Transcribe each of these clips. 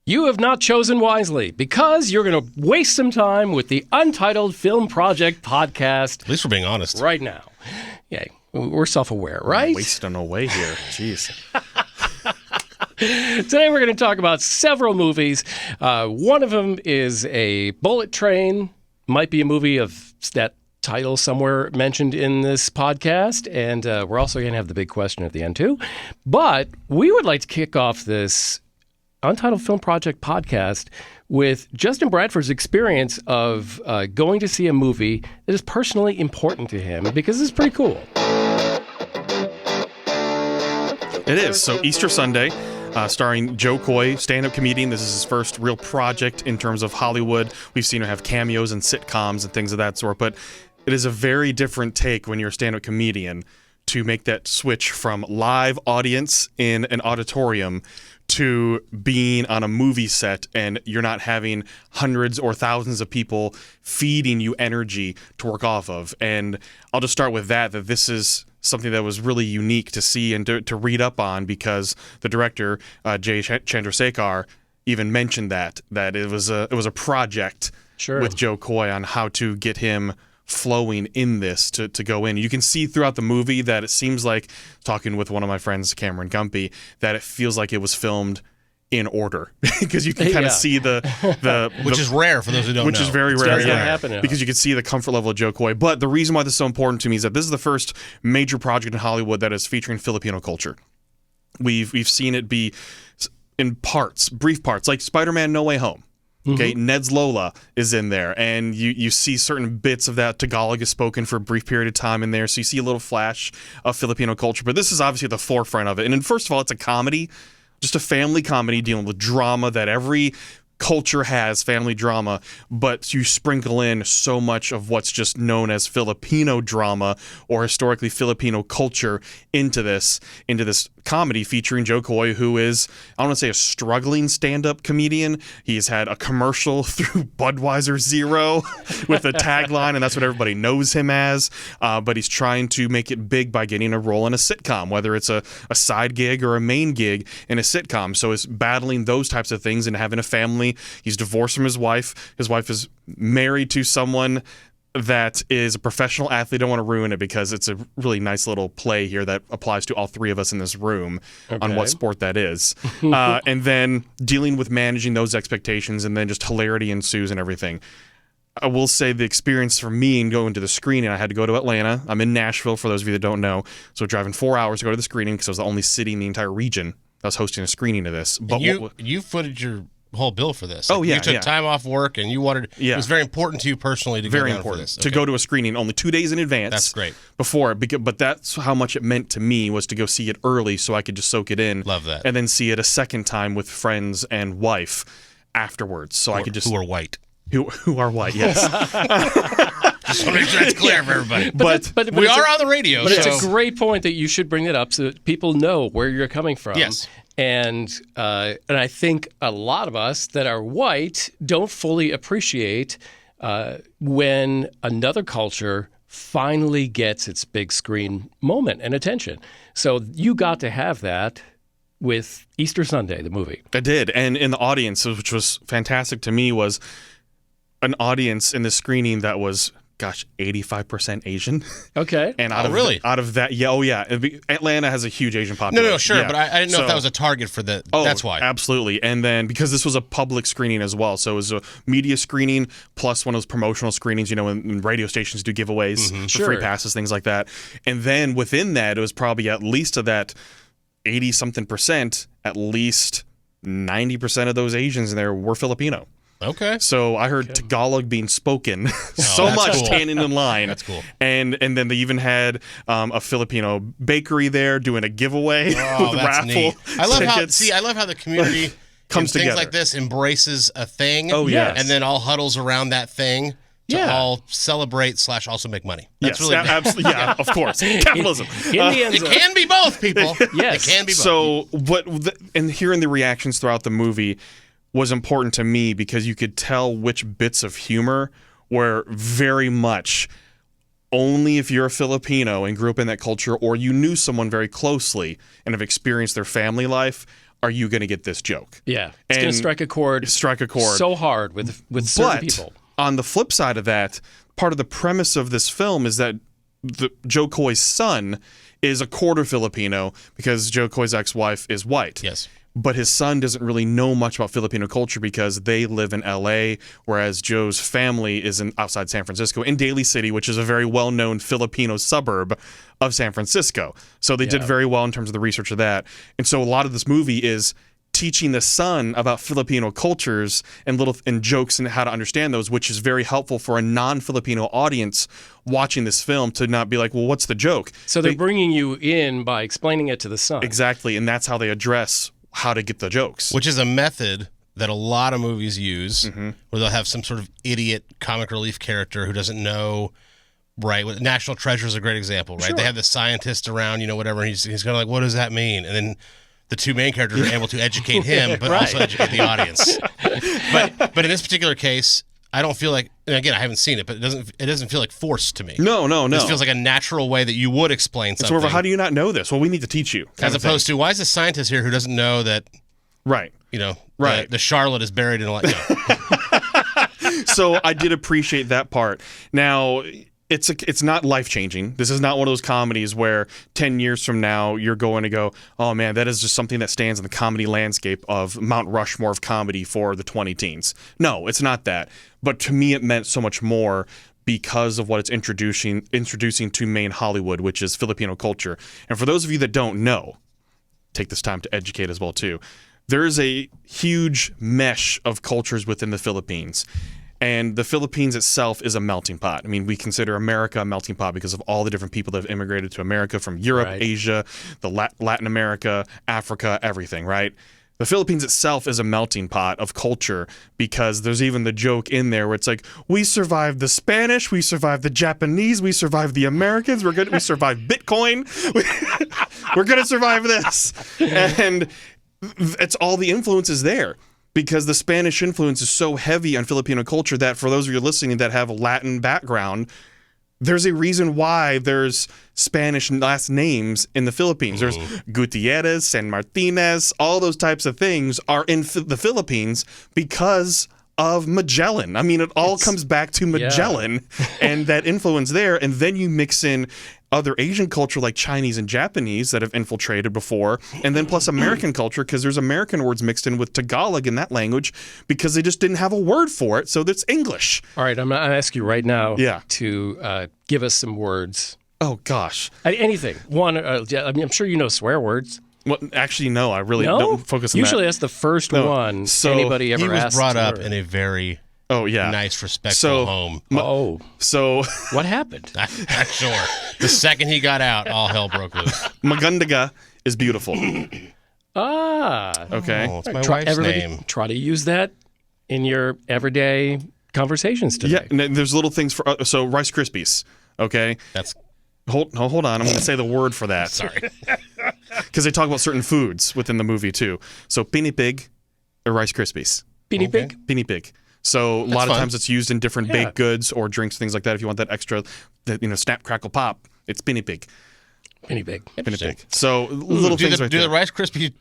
You have not chosen wisely because you're going to waste some time with the Untitled Film Project Podcast. At least we're being honest. Right now. Yeah, we're self-aware, right? Wasting away here. Jeez. Today we're going to talk about several movies. One of them is a Bullet Train. Might be a movie of that title somewhere mentioned in this podcast. And we're also going to have the big question at the end, too. But we would like to kick off this Untitled Film Project Podcast with Justin Bradford's experience of going to see a movie that is personally important to him, because it's pretty cool. It is. So Easter Sunday, starring Jo Koy, stand-up comedian. This is his first real project in terms of Hollywood. We've seen him have cameos in sitcoms and things of that sort, but it is a very different take when you're a stand-up comedian to make that switch from live audience in an auditorium to being on a movie set, and you're not having hundreds or thousands of people feeding you energy to work off of. And I'll just start with that this is something that was really unique to see and to read up on, because the director, Jay Chandrasekhar, even mentioned that it was a project with Jo Koy on how to get him flowing in this to go in. You can see throughout the movie that it seems like, talking with one of my friends, Cameron Gumpy, that it feels like it was filmed in order, because you can kind of see the which is rare for those who don't know. Which is very rare, happen, because you can see the comfort level of Jo Koy. But the reason why this is so important to me is that this is the first major project in Hollywood that is featuring Filipino culture. We've seen it be in parts, brief parts, like Spider-Man No Way Home. Okay, Ned's Lola is in there, and you see certain bits of that. Tagalog is spoken for a brief period of time in there, so you see a little flash of Filipino culture. But this is obviously at the forefront of it. And then, first of all, it's a comedy, just a family comedy dealing with drama that every culture has, family drama, but you sprinkle in so much of what's just known as Filipino drama or historically Filipino culture into this comedy featuring Jo Koy, who is, I don't want to say a struggling stand-up comedian. He's had a commercial through Budweiser Zero with a tagline, and that's what everybody knows him as. But he's trying to make it big by getting a role in a sitcom, whether it's a side gig or a main gig in a sitcom. So he's battling those types of things and having a family. He's divorced from his wife. His wife is married to someone that is a professional athlete. I don't want to ruin it because it's a really nice little play here that applies to all three of us in this room on what sport that is. And then dealing with managing those expectations, and then just hilarity ensues and everything. I will say the experience for me in going to the screening, I had to go to Atlanta. I'm in Nashville, for those of you that don't know. So driving 4 hours to go to the screening because I was the only city in the entire region that was hosting a screening of this. But you footed your whole bill for this. Oh, yeah. You took time off work, and you wanted. It was very important to you personally to go down for this. To go to a screening only 2 days in advance. That's great. Before, but that's how much it meant to me, was to go see it early so I could just soak it in. Love that. And then see it a second time with friends and wife afterwards, so I could just who are white. Who are white? Yes. Just want to make sure that's clear for everybody. But we are on the radio. But it's a great point that you should bring it up so that people know where you're coming from. Yes. And I think a lot of us that are white don't fully appreciate when another culture finally gets its big screen moment and attention. So you got to have that with Easter Sunday, the movie. I did. And in the audience, which was fantastic to me, was an audience in the screening that was, 85% Asian. Okay. And out of that, Atlanta has a huge Asian population. No, sure, but I didn't know if that was a target for the. That's why. Absolutely. And then because this was a public screening as well, so it was a media screening plus one of those promotional screenings. You know, when radio stations do giveaways for free passes, things like that. And then within that, it was probably at least of that 80-something%, at least 90% of those Asians in there were Filipino. Okay. So I heard Tagalog being spoken so much standing in line. That's cool. And then they even had a Filipino bakery there doing a giveaway with raffle. Neat. I love how the community comes together. Things like this embraces a thing. Oh yeah. And then all huddles around that thing to all celebrate / also make money. That's really absolutely. Yeah, of course. Capitalism. It can be both, people. Yes. It can be both. So and hearing the reactions throughout the movie was important to me, because you could tell which bits of humor were very much only if you're a Filipino and grew up in that culture, or you knew someone very closely and have experienced their family life, are you going to get this joke? Yeah, it's going to strike a chord so hard with certain people. On the flip side of that, part of the premise of this film is that Jo Koy's son is a quarter Filipino because Jo Koy's ex-wife is white. Yes. But his son doesn't really know much about Filipino culture because they live in LA, whereas Joe's family is outside San Francisco, in Daly City, which is a very well-known Filipino suburb of San Francisco. So they did very well in terms of the research of that. And so a lot of this movie is teaching the son about Filipino cultures and jokes and how to understand those, which is very helpful for a non-Filipino audience watching this film to not be like, well, what's the joke? So they're bringing you in by explaining it to the son. Exactly, and that's how they address how to get the jokes. Which is a method that a lot of movies use, where they'll have some sort of idiot comic relief character who doesn't know, right? National Treasure is a great example, right? Sure. They have the scientist around, whatever, and he's kind of like, what does that mean? And then the two main characters are able to educate him, but also educate the audience. But in this particular case, I don't feel like, and again, I haven't seen it, but it doesn't feel like forced to me. No. This feels like a natural way that you would explain something. It's more of how do you not know this? Well, we need to teach you. As opposed to, why is the scientist here who doesn't know that, the Charlotte is buried in a lot. So I did appreciate that part. Now, it's not life-changing. This is not one of those comedies where 10 years from now you're going to go, oh man, that is just something that stands in the comedy landscape of Mount Rushmore of comedy for the 20 teens. No, it's not that. But to me, it meant so much more because of what it's introducing to main Hollywood, which is Filipino culture. And for those of you that don't know, take this time to educate as well too. There is a huge mesh of cultures within the Philippines. And the Philippines itself is a melting pot. I mean, we consider America a melting pot because of all the different people that have immigrated to America from Europe, Asia, Latin America, Africa, everything, right? The Philippines itself is a melting pot of culture because there's even the joke in there where it's like, we survived the Spanish, we survived the Japanese, we survived the Americans, we survived Bitcoin, we're going to survive this. And it's all the influences there. Because the Spanish influence is so heavy on Filipino culture that for those of you listening that have a Latin background, there's a reason why there's Spanish last names in the Philippines. There's Gutierrez, San Martinez, all those types of things are in the Philippines because of Magellan. I mean, it all comes back to Magellan and that influence there. And then you mix in other Asian culture like Chinese and Japanese that have infiltrated before, and then plus American culture because there's American words mixed in with Tagalog in that language because they just didn't have a word for it, so that's English. All right, I'm going to ask you right now to give us some words. Oh, gosh. Anything. One, I'm sure you know swear words. Well, actually, no, I really don't focus on Usually that. that's the first one anybody ever asked. He was brought up in a very... nice, respectful home. So what happened? I'm sure. The second he got out, all hell broke loose. Magundaga is beautiful. Okay. It's my wife's name. Try to use that in your everyday conversations today. Yeah, and there's little things for so Rice Krispies. Okay. That's hold on. I'm going to say the word for that. Sorry. Because they talk about certain foods within the movie too. So pinipig or Rice Krispies. Pinipig? Pinipig. So a lot of times it's used in different baked goods or drinks, things like that. If you want that extra, snap, crackle, pop, it's pinipig. Pinipig. So little things right there. Do the Rice Krispie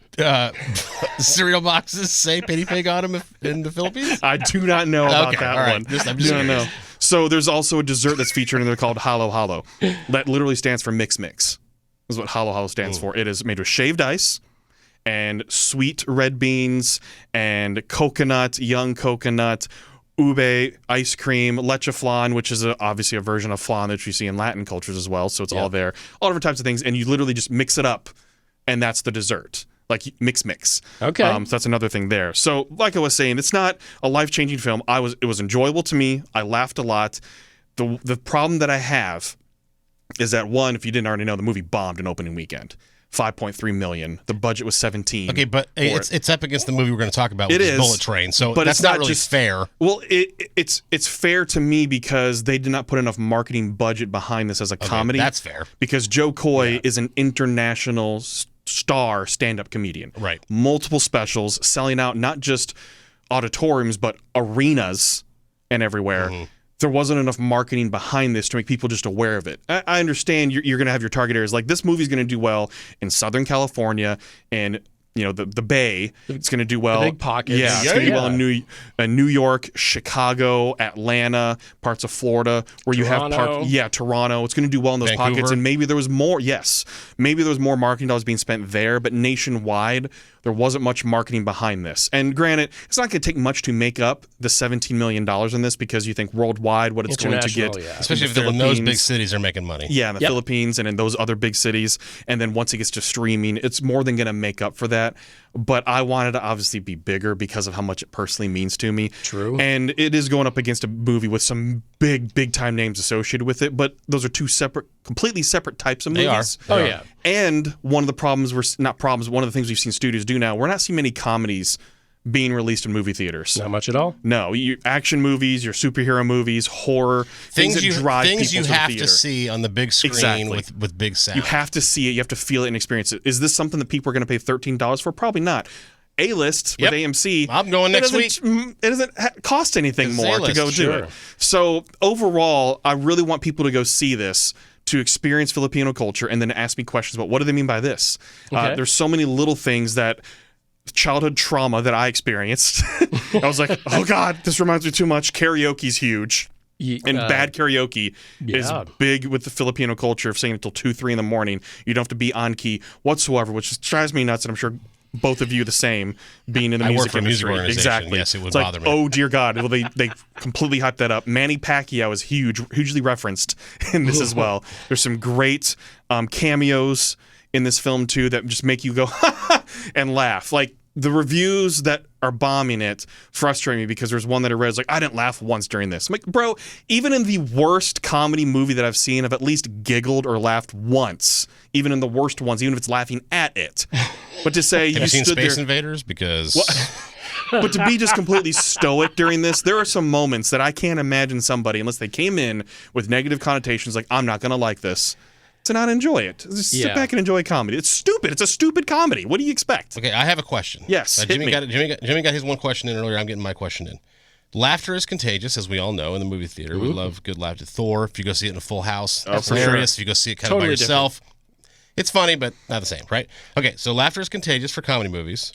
cereal boxes say pinipig on them in the Philippines? I do not know about that one. I'm just no. So there's also a dessert that's featured in there called Halo Halo. That literally stands for mix mix. This is what Halo Halo stands for. It is made with shaved ice and sweet red beans and coconut, young coconut, ube, ice cream, leche flan, which is obviously a version of flan that you see in Latin cultures as well. So it's all there. All different types of things. And you literally just mix it up, and that's the dessert. Like mix. Okay. So that's another thing there. So like I was saying, it's not a life-changing film. It was enjoyable to me. I laughed a lot. The problem that I have is that, one, if you didn't already know, the movie bombed in opening weekend. $5.3 million. The budget was $17. Okay, but it's up against the movie we're going to talk about, which is Bullet Train. So but that's not really fair. Well, it's fair to me because they did not put enough marketing budget behind this as a comedy. That's fair. Because Jo Koy is an international star stand-up comedian. Right. Multiple Multiple specials, selling out not just auditoriums but arenas and everywhere. Mm-hmm. There wasn't enough marketing behind this to make people just aware of it. I understand you're going to have your target areas. Like, this movie's going to do well in Southern California and the Bay. It's going to do well. The big pockets. Yeah, it's going to do well in New York, Chicago, Atlanta, parts of Florida, where Toronto. you have Toronto. It's going to do well in those Vancouver. pockets, and maybe there was more. Yes, maybe there was more marketing dollars being spent there, but nationwide, there wasn't much marketing behind this. And granted, it's not going to take much to make up the $17 million in this, because you think worldwide what it's going to get. Yeah. Especially if they're in those big cities, they're making money. Yeah, in the Philippines and in those other big cities. And then once it gets to streaming, it's more than going to make up for that. But I wanted to obviously be bigger because of how much it personally means to me. True. And it is going up against a movie with some big time names associated with it. But those are two completely separate types of movies. They are. Yeah. And one of the problems, one of the things we've seen studios do now, we're not seeing many comedies being released in movie theaters. Not much at all. No, your action movies, your superhero movies, horror, things that drive people you to the have theater. to see on the big screen Exactly. with big sound. You have to see it. You have to feel it and experience it. Is this something that people are going to pay $13 for? Probably not. A-list with AMC. I'm going next week. It doesn't cost anything It's more to A-list, go do sure. it. So overall, I really want people to go see this, to experience Filipino culture, and then to ask me questions about what do they mean by this. Okay. There's so many little things that childhood trauma that I experienced. I was like, oh God, this reminds me too much. Karaoke's huge. And bad karaoke is big with the Filipino culture of singing until 2, 3 in the morning. You don't have to be on key whatsoever, which drives me nuts, and I'm sure both of you the same, being in the I music work for a music industry. organization. Exactly. Yes, it would It's like, bother me. oh dear God. Well, they completely hyped that up. Manny Pacquiao is hugely referenced in this as well. There's some great cameos in this film too that just make you go and laugh. Like, the reviews that are bombing it frustrate me, because there's one that I read, it's like, I didn't laugh once during this. I'm like, bro, even in the worst comedy movie that I've seen, I've at least giggled or laughed once, even in the worst ones, even if it's laughing at it. But to say Have you seen stood Space there, Invaders? Because but to be just completely stoic during this, there are some moments that I can't imagine somebody, unless they came in with negative connotations, like, I'm not going to like this, to not enjoy it. Just sit back and enjoy comedy. It's stupid. It's a stupid comedy. What do you expect? okay, I have a question. Yes, hit Jimmy me. got his one question in earlier. I'm getting my question in. Laughter is contagious, as we all know in the movie theater. We love good laughter. Thor, if you go see it in a full house, it's for hilarious. sure. If you go see it kind Totally of by yourself, it's funny, but not the same, right? Okay, so laughter is contagious for comedy movies.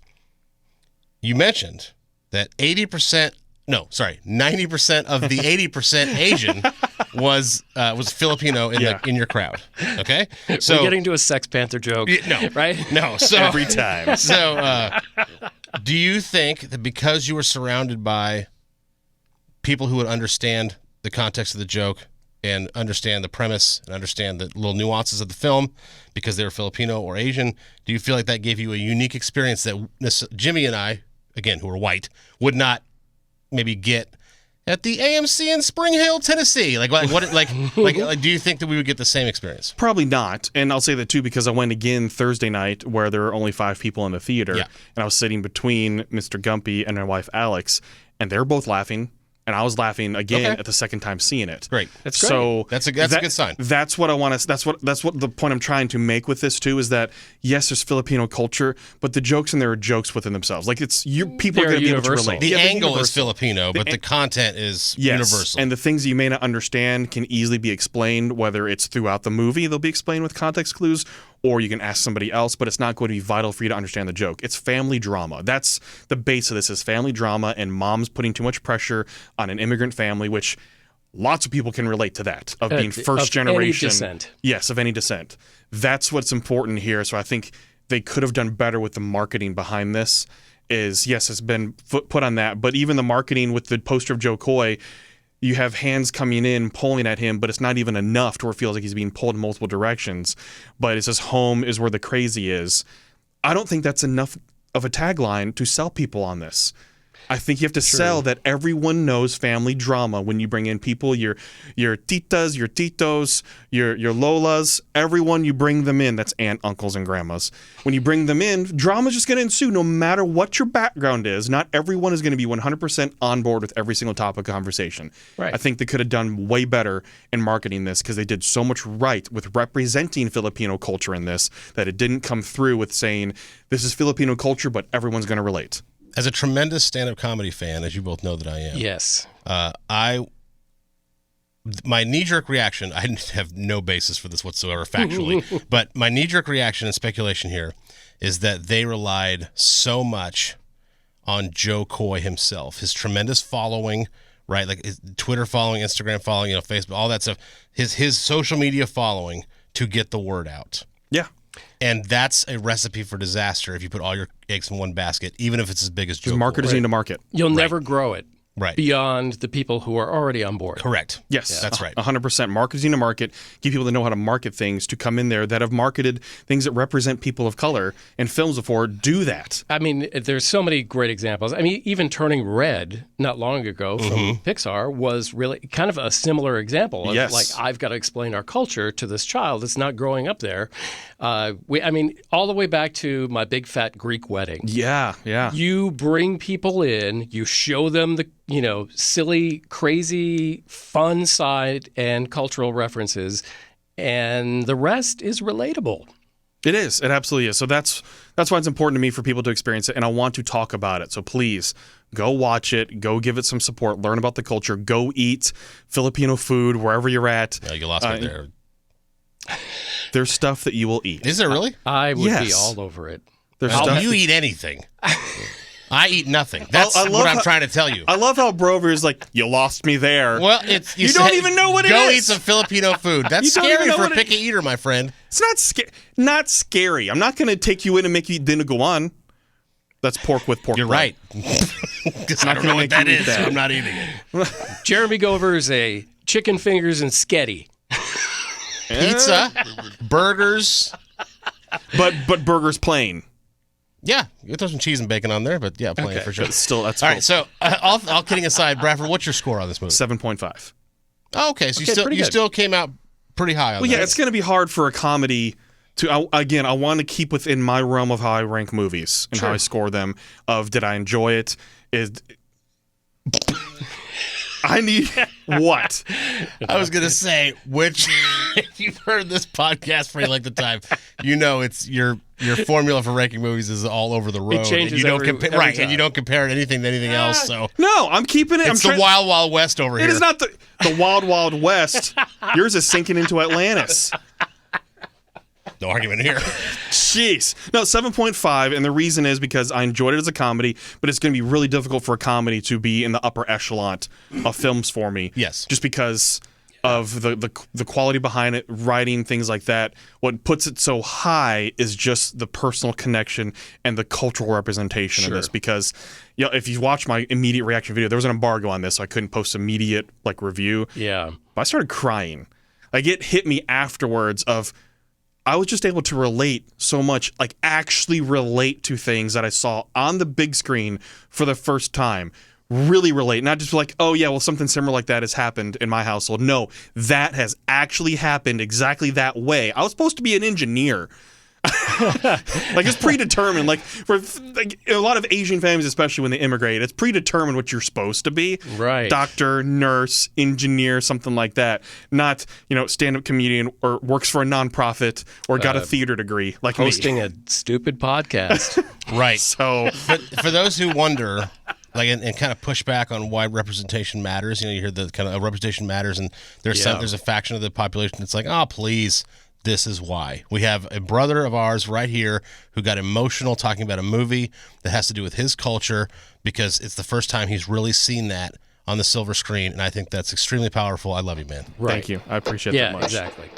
You mentioned that 90% of the 80% Asian was Filipino in your crowd. Okay, so we're getting to a Sex Panther joke. no, right? No, so Every time. So, do you think that because you were surrounded by people who would understand the context of the joke and understand the premise and understand the little nuances of the film, because they were Filipino or Asian, do you feel like that gave you a unique experience that Jimmy and I, again, who are white, would not maybe get at the AMC in Spring Hill, Tennessee? Like do you think that we would get the same experience? Probably not. And I'll say that too, because I went again Thursday night where there were only 5 people in the theater. Yeah. And I was sitting between Mr. Gumpy and my wife Alex, and they were both laughing. And I was laughing again at the second time seeing it. Great. That's great. So That's a good sign. That's what I want to. That's what the point I'm trying to make with this too, is that yes, there's Filipino culture, but the jokes in there are jokes within themselves. Like, it's people are They're going to be able to universal. relate. The Yeah, they're angle is universal. Filipino, but the content is Yes. universal. And the things you may not understand can easily be explained, whether it's throughout the movie, they'll be explained with context clues, or you can ask somebody else, but it's not going to be vital for you to understand the joke. It's family drama. That's the base of this, is family drama, and moms putting too much pressure on an immigrant family, which lots of people can relate to that, of being first generation. Any descent. Yes, of any descent. That's what's important here. So I think they could have done better with the marketing behind this. Is, yes, it's been put on that, but even the marketing with the poster of Jo Koy, you have hands coming in, pulling at him, but it's not even enough to where it feels like he's being pulled in multiple directions. But it says home is where the crazy is. I don't think that's enough of a tagline to sell people on this. I think you have to sell that everyone knows family drama when you bring in people, your titas, your titos, your lolas, everyone, you bring them in. That's aunt, uncles, and grandmas. When you bring them in, drama's just going to ensue no matter what your background is. Not everyone is going to be 100% on board with every single topic of conversation. Right. I think they could have done way better in marketing this, because they did so much right with representing Filipino culture in this, that it didn't come through with saying, this is Filipino culture, but everyone's going to relate. As a tremendous stand-up comedy fan, as you both know that I am, Yes. My knee-jerk reaction, I have no basis for this whatsoever factually, but my knee-jerk reaction and speculation here is that they relied so much on Jo Koy himself, his tremendous following, right? Like his Twitter following, Instagram following, Facebook, all that stuff, his social media following to get the word out. Yeah. And that's a recipe for disaster if you put all your eggs in one basket, even if it's as big as Jo Koy. Marketers need to market. You'll never grow it. Right. Beyond the people who are already on board. Correct. Yes. That's right. 100%. Marketers need to market. Get people that know how to market things to come in there that have marketed things that represent people of color in films before. Do that. I mean, there's so many great examples. I mean, even Turning Red, not long ago from Pixar, was really kind of a similar example of like, I've got to explain our culture to this child that's not growing up there. I mean, all the way back to My Big Fat Greek Wedding. Yeah, yeah. You bring people in, you show them the silly, crazy, fun side and cultural references, and the rest is relatable. It is. It absolutely is. So that's why it's important to me for people to experience it, and I want to talk about it. So please go watch it. Go give it some support. Learn about the culture. Go eat Filipino food wherever you're at. No, you lost me there. There's stuff that you will eat. Is there really? I would be all over it. There's stuff you eat anything. I eat nothing. That's what I'm trying to tell you. I love how Brover is like, you lost me there. Well, you don't even know what it is. Go eat some Filipino food. That's scary for a picky eater, my friend. It's not scary. I'm not going to take you in and make you eat dinuguan. That's pork with pork. You're right. Because I don't know what that is, so I'm not eating it. Jeremy Gover's a chicken fingers and sketty. Pizza, burgers. But burgers plain. Yeah, you throw some cheese and bacon on there, but yeah, plain for sure. But still, that's all cool. right. So, all kidding aside, Bradford, what's your score on this movie? 7.5. Oh, okay, so you still came out pretty high on that. Yeah, it's going to be hard for a comedy to. I want to keep within my realm of how I rank movies and how I score them. Of did I enjoy it? I need what? I was gonna say, which if you've heard this podcast for any length of time, it's your formula for ranking movies is all over the road. It changes every time. And you don't compare anything to anything else. So no, I'm keeping it. It's the Wild Wild West over here. It is not the Wild Wild West. Yours is sinking into Atlantis. No argument here. Jeez. No, 7.5, and the reason is because I enjoyed it as a comedy, but it's going to be really difficult for a comedy to be in the upper echelon of films for me. Yes. Just because of the quality behind it, writing, things like that. What puts it so high is just the personal connection and the cultural representation of this. Because if you watch my immediate reaction video, there was an embargo on this, so I couldn't post immediate review. Yeah. But I started crying. Like, it hit me afterwards of... I was just able to relate so much, like actually relate to things that I saw on the big screen for the first time. Really relate, not just like, oh yeah, well something similar like that has happened in my household. No, that has actually happened exactly that way. I was supposed to be an engineer. Like, it's predetermined. Like, for a lot of Asian families, especially when they immigrate, it's predetermined what you're supposed to be. Right. Doctor, nurse, engineer, something like that. Not, stand-up comedian or works for a nonprofit or got a theater degree like hosting me. a stupid podcast. Right. So, but for those who wonder, like, and kind of push back on why representation matters, you hear the kind of representation matters, and there's a faction of the population that's like, oh, please. This is why. We have a brother of ours right here who got emotional talking about a movie that has to do with his culture because it's the first time he's really seen that on the silver screen, and I think that's extremely powerful. I love you, man. Right. Thank you. I appreciate that much. Yeah, exactly.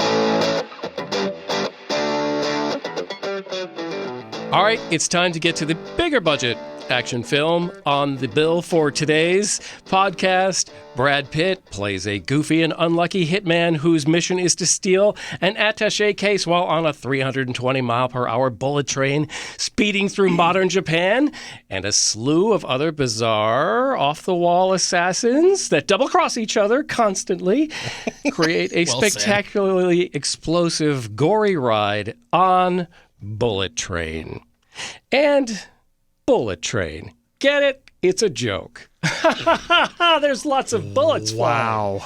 All right, it's time to get to the bigger budget action film. On the bill for today's podcast, Brad Pitt plays a goofy and unlucky hitman whose mission is to steal an attaché case while on a 320-mile-per-hour bullet train speeding through modern Japan, and a slew of other bizarre, off-the-wall assassins that double-cross each other constantly create a spectacularly explosive, gory ride on Bullet Train. And Bullet Train. Get it? It's a joke. There's lots of bullets flying.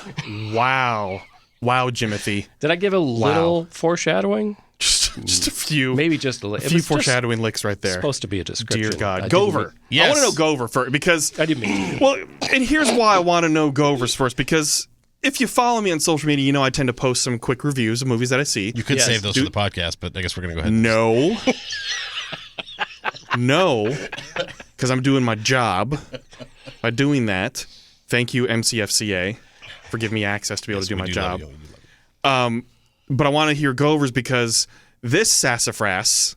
Wow, Jimothy. Did I give a little foreshadowing? Just a few. Maybe just a little. A few foreshadowing licks right there. Supposed to be a description. Dear God. Gover. Yes. I want to know Gover first because... I didn't mean to. Well, and here's why I want to know Gover's first, because... If you follow me on social media, I tend to post some quick reviews of movies that I see. You could save those for the podcast, but I guess we're going to go ahead. No. No, because I'm doing my job. By doing that, thank you, MCFCA, for giving me access to be able to do my job. But I want to hear Gover's because this sassafras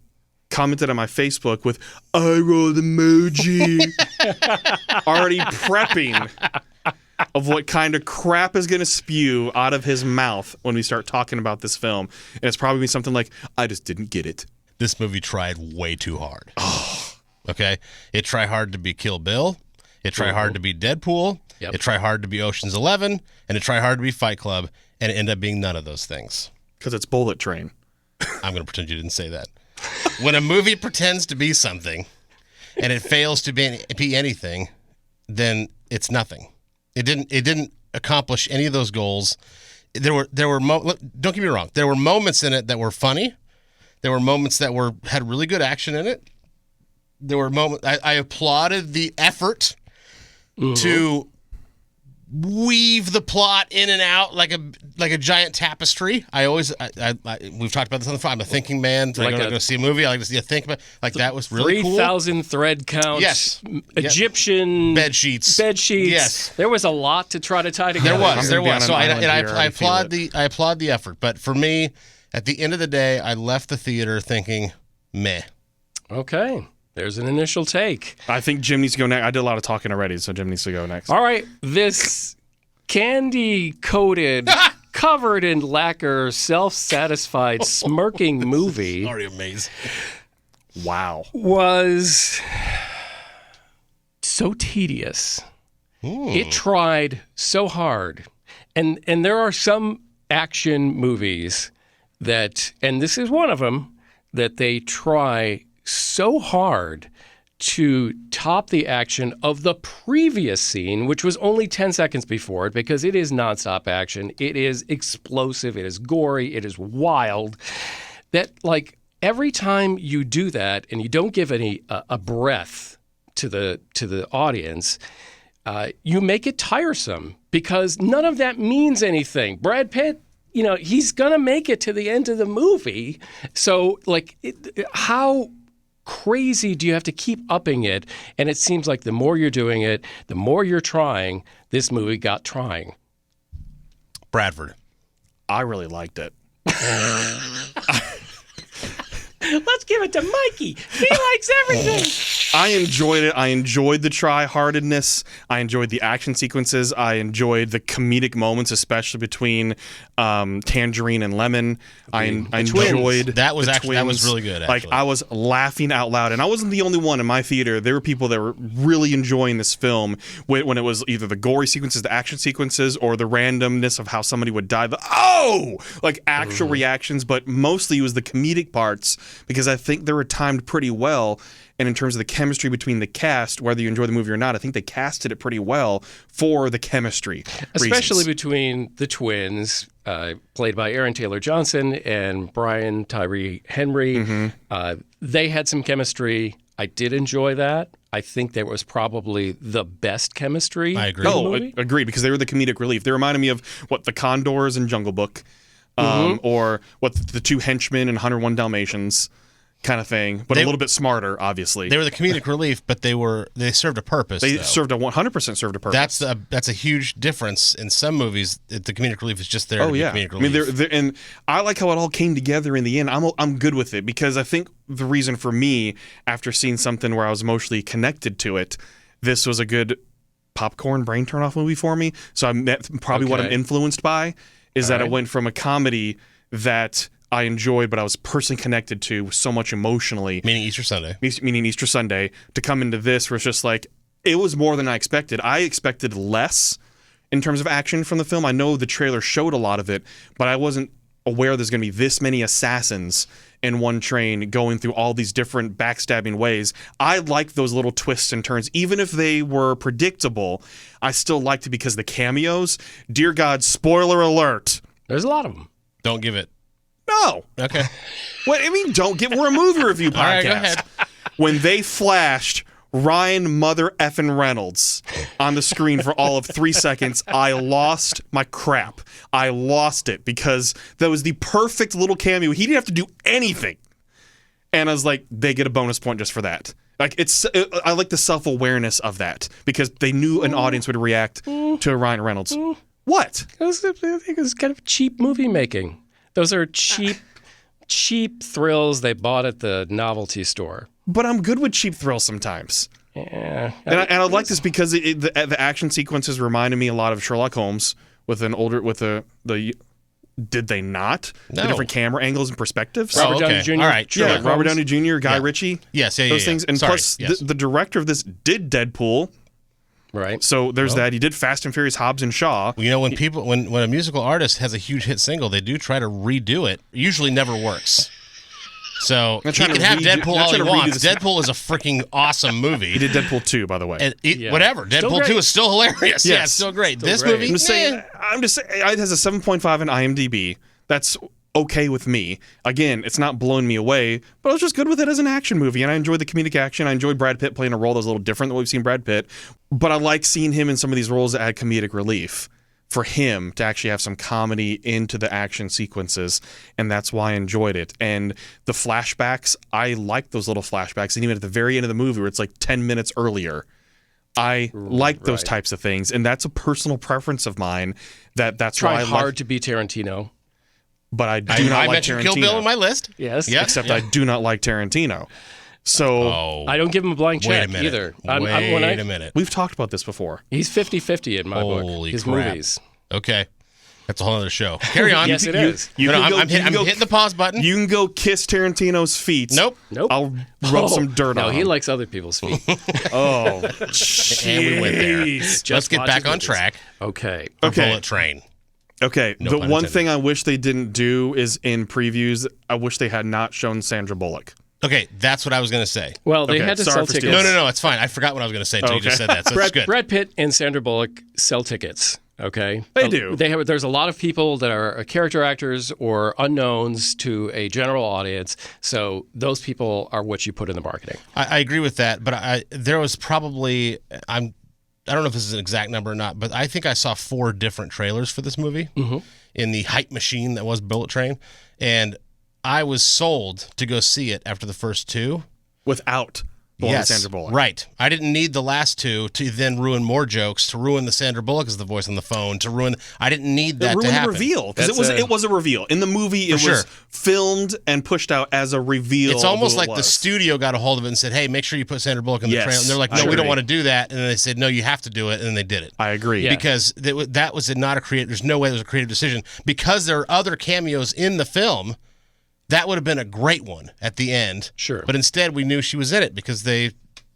commented on my Facebook with eye roll emoji, already prepping of what kind of crap is going to spew out of his mouth when we start talking about this film. And it's probably something like, I just didn't get it. This movie tried way too hard. Okay? It tried hard to be Kill Bill. It tried hard to be Deadpool. Yep. It tried hard to be Ocean's 11. And it tried hard to be Fight Club. And it ended up being none of those things. Because it's Bullet Train. I'm going to pretend you didn't say that. When a movie pretends to be something and it fails to be anything, then it's nothing. It didn't accomplish any of those goals. There were don't get me wrong. There were moments in it that were funny. There were moments that had really good action in it. There were moments I applauded the effort to weave the plot in and out like a giant tapestry. We've talked about this on the phone. I'm a thinking man. I go see a movie. I like to see a think about that was really cool. 3,000 thread count. Yes. Egyptian bed sheets. Yes. There was a lot to try to tie together. There was. So I applaud the effort. But for me, at the end of the day, I left the theater thinking, meh. Okay. There's an initial take. I think Jim needs to go next. I did a lot of talking already, so Jim needs to go next. All right. This candy-coated, covered in lacquer, self-satisfied, smirking movie Already amazing. Wow. Was so tedious. It tried so hard. And there are some action movies that, and this is one of them, that they try so hard to top the action of the previous scene, which was only 10 seconds before it, because it is nonstop action. It is explosive. It is gory. It is wild. That, like, every time you do that and you don't give any a breath to the audience, you make it tiresome because none of that means anything. Brad Pitt, he's going to make it to the end of the movie. So, like, how crazy do you have to keep upping it? And it seems like the more you're doing it, the more you're trying. This movie got trying. Bradford. I really liked it. Let's give it to Mikey. He likes everything. I enjoyed it. I enjoyed the try-heartedness. I enjoyed the action sequences. I enjoyed the comedic moments, especially between Tangerine and Lemon. I enjoyed that was really good. Actually. Like, I was laughing out loud, and I wasn't the only one in my theater. There were people that were really enjoying this film when it was either the gory sequences, the action sequences, or the randomness of how somebody would die. Like actual reactions, but mostly it was the comedic parts because I think they were timed pretty well. And in terms of the chemistry between the cast, whether you enjoy the movie or not, I think they casted it pretty well for the chemistry especially reasons. Between the twins, played by Aaron Taylor Johnson and Brian Tyree Henry. They had some chemistry. I did enjoy that. I think that was probably the best chemistry. I agree. Agreed, because they were the comedic relief. They reminded me of the Condors in Jungle Book, or what the two henchmen in 101 Dalmatians. Kind of thing, but a little bit smarter, obviously. They were the comedic relief, but they served a purpose. They served 100% served a purpose. That's a huge difference in some movies. The comedic relief is just there to be comedic relief. I mean, and I like how it all came together in the end. I'm good with it because I think the reason for me, after seeing something where I was emotionally connected to it, this was a good popcorn brain turn off movie for me. So what I'm influenced by is that it went from a comedy that I enjoyed, but I was personally connected to so much emotionally. Meaning Easter Sunday, to come into this where it's just like, it was more than I expected. I expected less in terms of action from the film. I know the trailer showed a lot of it, but I wasn't aware there's going to be this many assassins in one train going through all these different backstabbing ways. I like those little twists and turns. Even if they were predictable, I still liked it because the cameos, dear God, spoiler alert. There's a lot of them. Don't give it. No. Okay. What I mean, we're a movie review podcast. All right, go ahead. When they flashed Ryan Mother effing Reynolds on the screen for all of 3 seconds, I lost my crap. I lost it because that was the perfect little cameo. He didn't have to do anything. And I was like, they get a bonus point just for that. Like I like the self-awareness of that because they knew an audience would react to Ryan Reynolds. What? I think it's kind of cheap movie making. Those are cheap thrills they bought at the novelty store. But I'm good with cheap thrills sometimes. Yeah. And I like this because the action sequences reminded me a lot of Sherlock Holmes with did they not? No. The different camera angles and perspectives. Robert Downey Jr. All right. Yeah, Robert Downey Jr., Guy Ritchie. Yes, those things. And Sorry, plus, the director of this did Deadpool. Right. So there's that. He did Fast and Furious, Hobbs and Shaw. You know, when a musical artist has a huge hit single, they do try to redo it. It usually never works. So he can have Deadpool all he wants. Deadpool is a freaking awesome movie. He did Deadpool 2, by the way. Whatever. Deadpool 2 is still hilarious. Yeah, it's still great. This movie, I'm just saying, it has a 7.5 in IMDb. That's okay with me. Again, it's not blowing me away, but I was just good with it as an action movie, and I enjoyed the comedic action. I enjoyed Brad Pitt playing a role that's a little different than what we've seen Brad Pitt, but I like seeing him in some of these roles that add comedic relief. For him to actually have some comedy into the action sequences, and that's why I enjoyed it. And the flashbacks, I like those little flashbacks, and even at the very end of the movie where it's like 10 minutes earlier, I like those types of things, and that's a personal preference of mine. That's why I hard to be Tarantino. But I do not like mentioned Tarantino. Kill Bill on my list. Yes. Except I do not like Tarantino. So I don't give him a blank check either. Wait a minute. We've talked about this before. He's 50-50 in my book. His crap. movies. Okay. That's a whole other show. Carry on. Yes, it is. I'm hitting the pause button. You can go kiss Tarantino's feet. Nope. I'll rub some dirt on him. No, he likes other people's feet. Oh, jeez. And we went there. Let's get back on track. Okay. Bullet Train. Okay. No the pun one intended. thing I wish they didn't do is in previews, I wish they had not shown Sandra Bullock. Okay, that's what I was going to say. Well, they had to sell tickets. No, it's fine. I forgot what I was going to say until you just said that. So it's good. Brad Pitt and Sandra Bullock sell tickets. Okay, they do. There's a lot of people that are character actors or unknowns to a general audience. So those people are what you put in the marketing. I agree with that, but there was probably I don't know if this is an exact number or not, but I think I saw 4 different trailers for this movie in the hype machine that was Bullet Train, and I was sold to go see it after the first 2 without. Sandra Bullock. Right. I didn't need the last 2 to then ruin more jokes, to ruin the Sandra Bullock as the voice on the phone, to ruin. I didn't need that to happen. The reveal, because it was a reveal in the movie. It was filmed and pushed out as a reveal. It's almost like the studio got a hold of it and said, "Hey, make sure you put Sandra Bullock in the trailer." And they're like, "No, we don't want to do that." And then they said, "No, you have to do it," and then they did it. I agree because that was not a creative. There's no way it was a creative decision because there are other cameos in the film. That would have been a great one at the end. Sure. But instead, we knew she was in it because they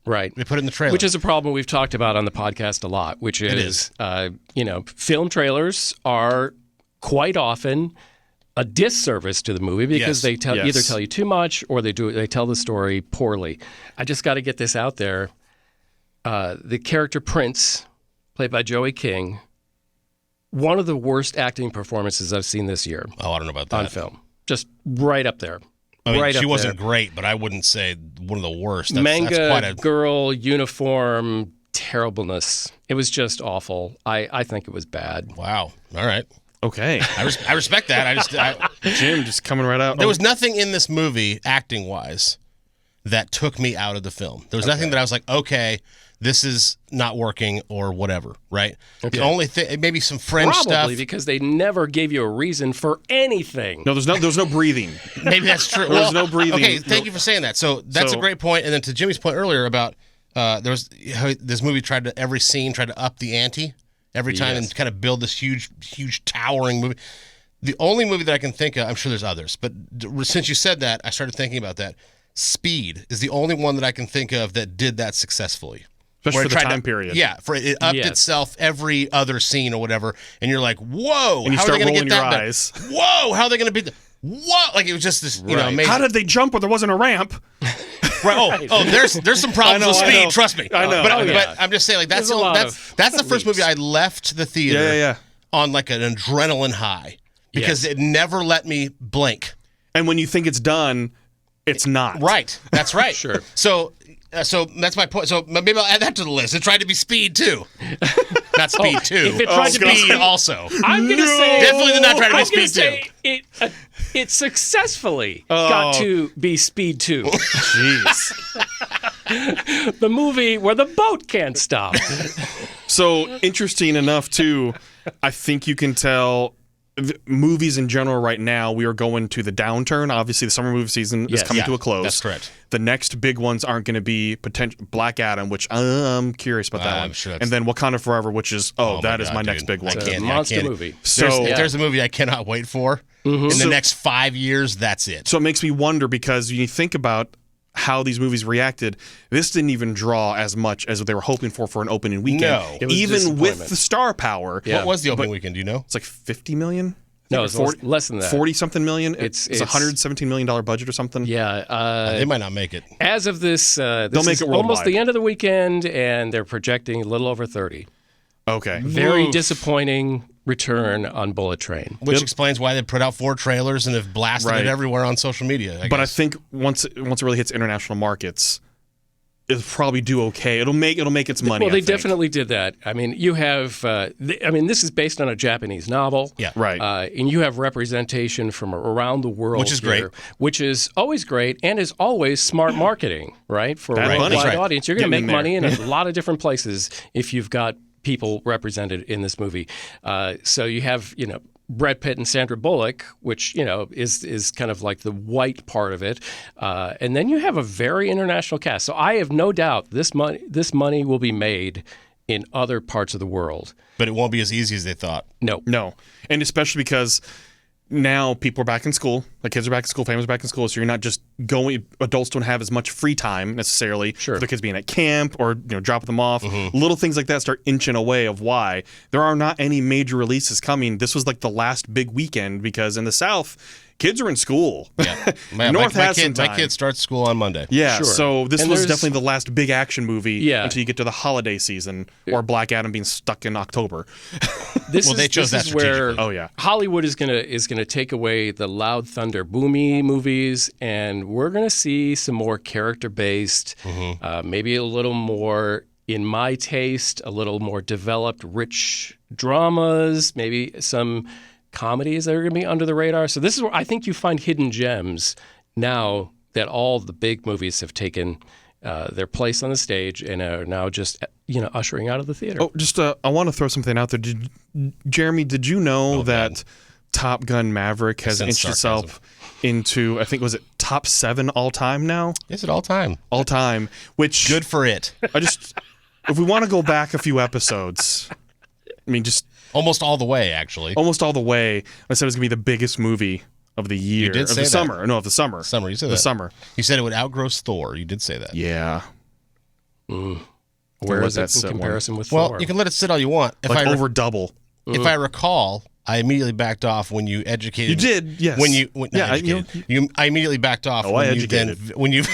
put it in the trailer. Which is a problem we've talked about on the podcast a lot, which is, film trailers are quite often a disservice to the movie because they either tell you too much or they tell the story poorly. I just got to get this out there. The character Prince, played by Joey King, one of the worst acting performances I've seen this year. Oh, I don't know about that. On film. Just right up there. I mean, right she wasn't great, but I wouldn't say one of the worst. That's girl, uniform, terribleness. It was just awful. I think it was bad. Wow. All right. Okay. I respect that. Jim just coming right out. There was nothing in this movie, acting-wise, that took me out of the film. There was nothing that I was like, okay, this is not working or whatever, right? Okay. The only thing, maybe some French stuff. Probably because they never gave you a reason for anything. No, there's no breathing. Maybe that's true. There's no breathing. Okay, thank you for saying that. So that's a great point. And then to Jimmy's point earlier about this movie every scene tried to up the ante every time and kind of build this huge towering movie. The only movie that I can think of, I'm sure there's others, but since you said that, I started thinking about that. Speed is the only one that I can think of that did that successfully. Especially for the time period. Yeah, it upped itself every other scene or whatever, and you're like, whoa, and you how start are they going to get that eyes. Whoa, how are they going to beat what? Like, it was just this, amazing. How did they jump where there wasn't a ramp? Right. Oh, there's some problems with speed, trust me. I know. But I'm just saying, like, that's the first movie I left the theater on like an adrenaline high because it never let me blink. And when you think it's done, it's not. Right. That's right. Sure. So that's my point. So maybe I'll add that to the list. It tried to be Speed 2. Not Speed 2. If it tried to be Speed also. I'm going to say... Definitely did not try to be Speed 2. It successfully got to be Speed 2. Jeez. The movie where the boat can't stop. So interesting enough, too, I think you can tell movies in general right now, we are going to the downturn. Obviously, the summer movie season is coming to a close. That's correct. The next big ones aren't going to be Black Adam, which I'm curious about that one. Sure and then Wakanda Forever, which is, that is my next big one. It's a monster movie. So if there's a movie I cannot wait for in the next 5 years, that's it. So it makes me wonder, because you think about how these movies reacted. This didn't even draw as much as they were hoping for an opening weekend. No. It was Even with the star power. What was the opening weekend? Do you know? It's like 50 million? No, it's less than that. 40-something million? It's $117 million budget or something? Yeah. They might not make it. As of this They'll make is it almost worldwide. the end of the weekend, and they're projecting a little over 30. Okay. Very disappointing return on Bullet Train. Which explains why they put out 4 trailers and have blasted it everywhere on social media. But I think once it really hits international markets, it'll probably do okay. It'll make its money. Well, they definitely did that. I mean, you have. This is based on a Japanese novel. Yeah. Right. And you have representation from around the world, Which is great. Which is always great, and is always smart marketing, right? For a Bad money. worldwide Right. audience, you're going to Getting make money in there. a lot of different places if you've got people represented in this movie. So you have, Brad Pitt and Sandra Bullock, which is kind of like the white part of it, and then you have a very international cast. So I have no doubt this money will be made in other parts of the world. But it won't be as easy as they thought. No. And especially because now people are back in school. Like, kids are back in school, families are back in school, so you're not just going. Adults don't have as much free time necessarily. Sure. For the kids being at camp or dropping them off. Little things like that start inching away of why there are not any major releases coming. This was like the last big weekend because in the South, kids are in school. Yeah. North has some time. My kid starts school on Monday. Yeah, Sure. so this And was there's- definitely the last big action movie Yeah. until you get to the holiday season or Black Adam being stuck in October. They chose that is where strategically. Oh, yeah. Hollywood is gonna take away the loud thunder boomy movies, and we're gonna see some more character based, maybe a little more, in my taste, a little more developed, rich dramas, maybe some comedies that are going to be under the radar. So this is where I think you find hidden gems now that all the big movies have taken their place on the stage and are now just ushering out of the theater. Oh, just I want to throw something out there. Jeremy, did you know that Top Gun Maverick has Sense inched sarcasm. itself into, I think, was it top 7 all time now? Is it all time? All time, which Good for it. if we want to go back a few episodes, I mean, just Almost all the way, actually. almost all the way, I said it was going to be the biggest movie of the year. You did of say the that. summer. No, of the summer. Summer, you said the that. summer. You said it would outgross Thor. You did say that. Yeah. Where let is that it in sit one. comparison with Well, Thor? you can let it sit all you want. If Like I over double. if I recall, I immediately backed off when you educated. You did, yes. When Yeah, I immediately backed off Oh, when I you then educated. when you.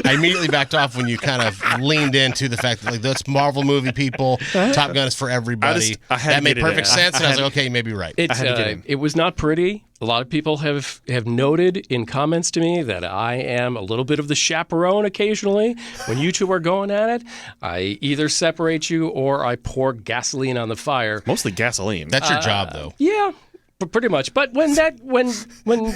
I immediately backed off when you kind of leaned into the fact that like that's Marvel movie people. Top Gun is for everybody. I had to that made get it in. perfect sense, and I was like, okay, you may be right. It's, had to get in. it was not pretty. A lot of people have noted in comments to me that I am a little bit of the chaperone occasionally. When you two are going at it, I either separate you or I pour gasoline on the fire. Mostly gasoline. That's your job, though. Yeah, pretty much. But when Mr.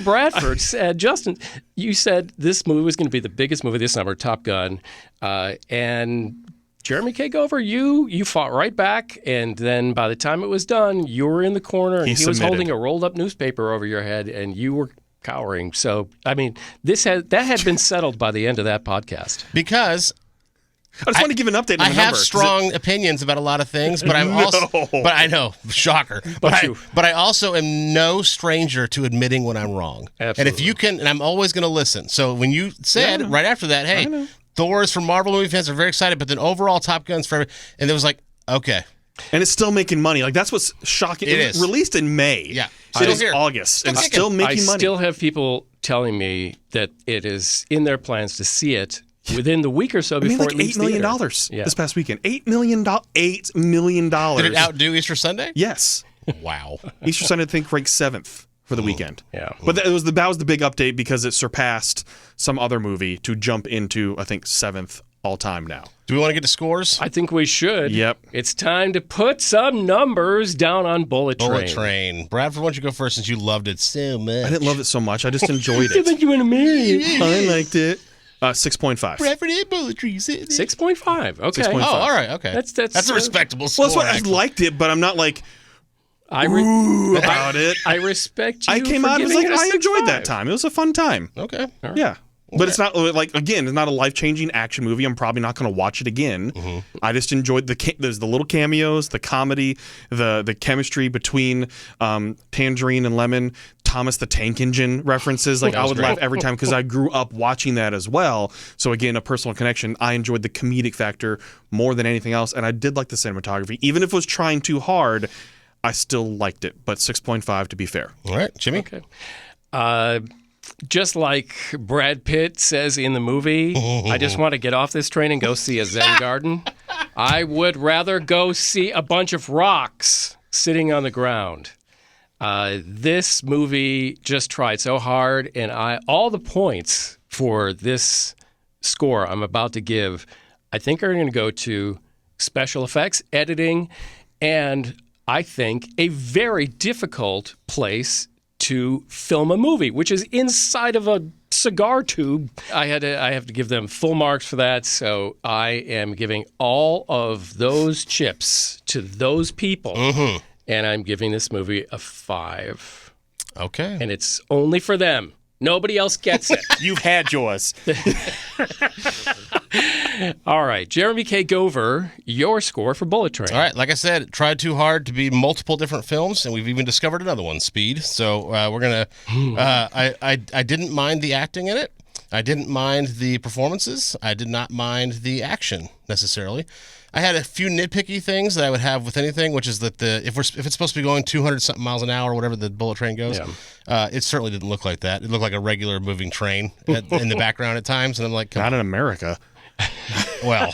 Bradford said, Justin, you said this movie was going to be the biggest movie this summer, Top Gun, and Jeremy K. Gover, you fought right back, and then by the time it was done, you were in the corner, and he was submitted. holding a rolled-up newspaper over your head, and you were cowering. So, I mean, that had been settled by the end of that podcast. Because I just want to give an update on I the have number. strong opinions about a lot of things, but I'm also, but I know, shocker. But I also am no stranger to admitting when I'm wrong. Absolutely. And if you can, and I'm always going to listen. So when you said right after that, hey, Thor's for Marvel movie fans are very excited, but then overall Top Gun's for, and it was like, okay. And it's still making money. Like, that's what's shocking. It was is. Released in May. Yeah. It Still is here. August. And it's kicking. still making I money. still have people telling me that it is in their plans to see it within the week or so I mean, before like it leaves $8 million theater. Yeah. this past weekend. $8 million. $8 million. Did it outdo Easter Sunday? Yes. Wow. Easter Sunday, I think, ranked 7th for the weekend. Yeah. But that was the big update because it surpassed some other movie to jump into, I think, 7th all time now. Do we want to get to scores? I think we should. Yep. It's time to put some numbers down on Bullet Train. Bullet Train. Bradford, why don't you go first since you loved it so much? I didn't love it so much. I just enjoyed I it. think you want to marry. I liked it. 6.5. Preferred bullet trees. 6.5. Okay. 6.5. Oh, all right. Okay. That's a respectable score. Well, that's what I liked it, but I'm not like about it. I respect you. I came for out and was giving like, it a I enjoyed 6.5. that time. It was a fun time. Okay. Yeah. But it's not like, again, it's not a life-changing action movie. I'm probably not going to watch it again. I just enjoyed there's the little cameos, the comedy, the chemistry between Tangerine and Lemon, Thomas the Tank Engine references. Like I would laugh every time because I grew up watching that as well. So again, a personal connection. I enjoyed the comedic factor more than anything else, and I did like the cinematography. Even if it was trying too hard, I still liked it. But 6.5 to be fair. All right, Jimmy. Okay. Just like Brad Pitt says in the movie, I just want to get off this train and go see a Zen garden. I would rather go see a bunch of rocks sitting on the ground. This movie just tried so hard, and all the points for this score I'm about to give, I think are going to go to special effects, editing, and I think a very difficult place to film a movie, which is inside of a cigar tube. I have to give them full marks for that. So I am giving all of those chips to those people, and I'm giving this movie a 5. Okay. And it's only for them. Nobody else gets it. You've had yours. All right, Jeremy K. Gover, your score for Bullet Train. All right, like I said, tried too hard to be multiple different films, and we've even discovered another one, Speed. So we're gonna. I didn't mind the acting in it. I didn't mind the performances. I did not mind the action necessarily. I had a few nitpicky things that I would have with anything, which is that if it's supposed to be going 200-something miles an hour, or whatever the bullet train goes, it certainly didn't look like that. It looked like a regular moving train in the background at times, and I'm like, Not in America. well,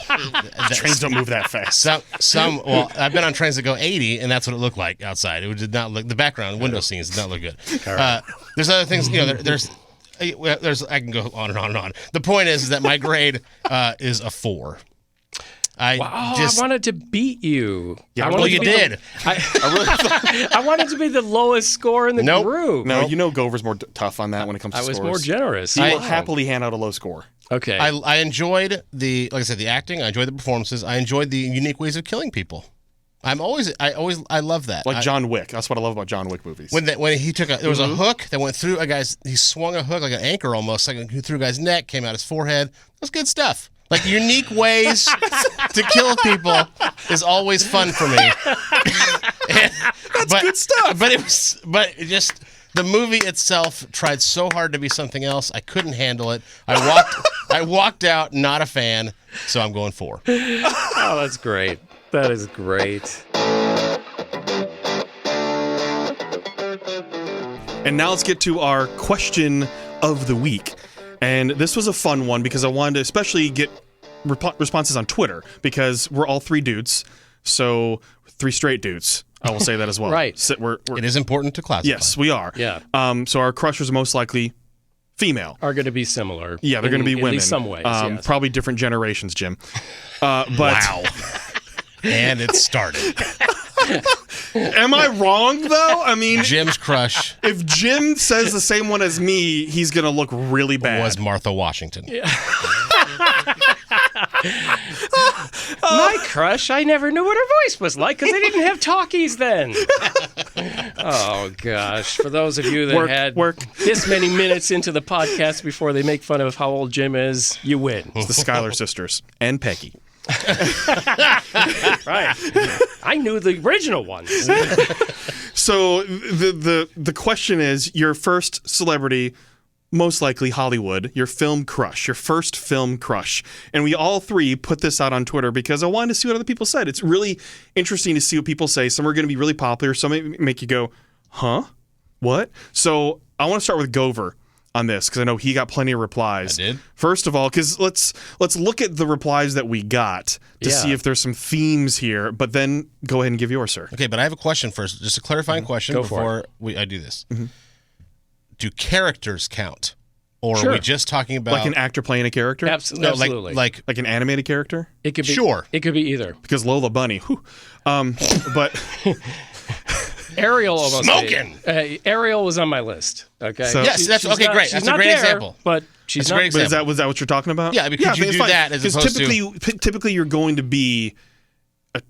Trains don't move that fast. Well, I've been on trains that go 80, and that's what it looked like outside. It did not look, the background window scenes did not look good. There's other things, there's I can go on and on and on. The point is that my grade is a 4. I wanted to beat you. Yeah, well, you did. I wanted to be the lowest score in the group. No, Gover's more tough on that when it comes to scores. I was more generous. He will happily hand out a low score. Okay. I enjoyed like I said, the acting. I enjoyed the performances. I enjoyed the unique ways of killing people. I love that. Like John Wick. That's what I love about John Wick movies. When he took there was a hook that went through a guy's. He swung a hook like an anchor almost, like through a guy's neck, came out his forehead. That was good stuff. Like unique ways to kill people is always fun for me. That's good stuff. But the movie itself tried so hard to be something else. I couldn't handle it. I walked out not a fan. So I'm going 4. Oh, that's great. That is great. And now let's get to our question of the week. And this was a fun one because I wanted to especially get responses on Twitter because we're all 3 dudes. So 3 straight dudes. I will say that as well. Right. So it is important to classify. Yes, we are. Yeah. So our crushers are most likely female. Are going to be similar. Yeah, they're going to be women. In some ways, yes. Probably different generations, Jim. But Wow. And it started. Am I wrong, though? I mean, Jim's crush if Jim says the same one as me, he's going to look really bad. was Martha Washington. Yeah. My crush, I never knew what her voice was like because they didn't have talkies then. Oh, gosh. For those of you that had this many minutes into the podcast before they make fun of how old Jim is, you win. It's the Schuyler sisters and Peggy. Right. I knew the original ones. So the question is, your first celebrity, most likely Hollywood, your film crush, your first film crush. And we all 3 put this out on Twitter because I wanted to see what other people said. It's really interesting to see what people say. Some are going to be really popular. Some may make you go, huh? What? So I want to start with Gover on this because I know he got plenty of replies. I did. First of all, because let's look at the replies that we got to see if there's some themes here, but then go ahead and give yours, sir. Okay, but I have a question first, just a clarifying question before I do this. Do characters count? Or are we just talking about... Like an actor playing a character? Absolutely. Like an animated character? It could be. Sure. It could be either. Because Lola Bunny. But... Ariel almost Smoking. Ariel was on my list. Okay. So- Yes, that's okay. Great. That's a great example. But She's That's a not. great But example. was that what you're talking about? Yeah, because you it's do fine. that as 'Cause opposed typically you're going to be a